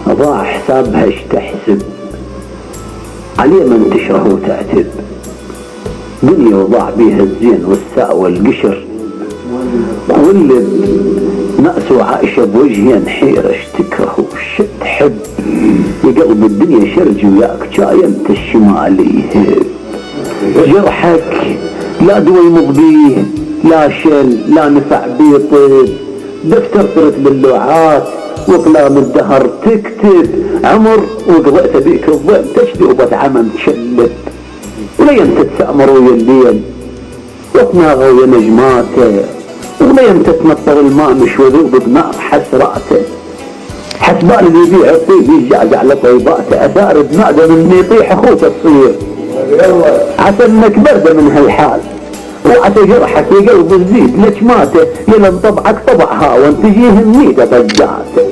ضاع حسابها اش تحسب، عليه من تشره وتعتب، دنيا وضاع بيها الزين والساء والقشر، واللي نأس وعائشة بوجهين حيرة اش تكره وش تحب، يا قلب الدنيا شرج وياك جاي انت الشمال يهب، جرحك لا دوا يمض بيه، لا شل لا نفع بيه طيب، دفتر صرت باللوعات وكلام الدهر تكتب، عمر وقضيت بيك الظلم تشذوبة عمم تشلب، ولين تتسأمر ويا الليل وتناغى ويا نجماته، ولين تتمطر الماء مش وذوب بنار حسراته، حسبان اللي يبيع الطيب يجعجع لطيباته، اثار بنادم انه يطيح اخوته تصير، عسى انك برده من هالحال، وعسى جرحك يا قلب تزيد لجماته، يلن طبعك طبعها وان تجيه النيته ضجاته.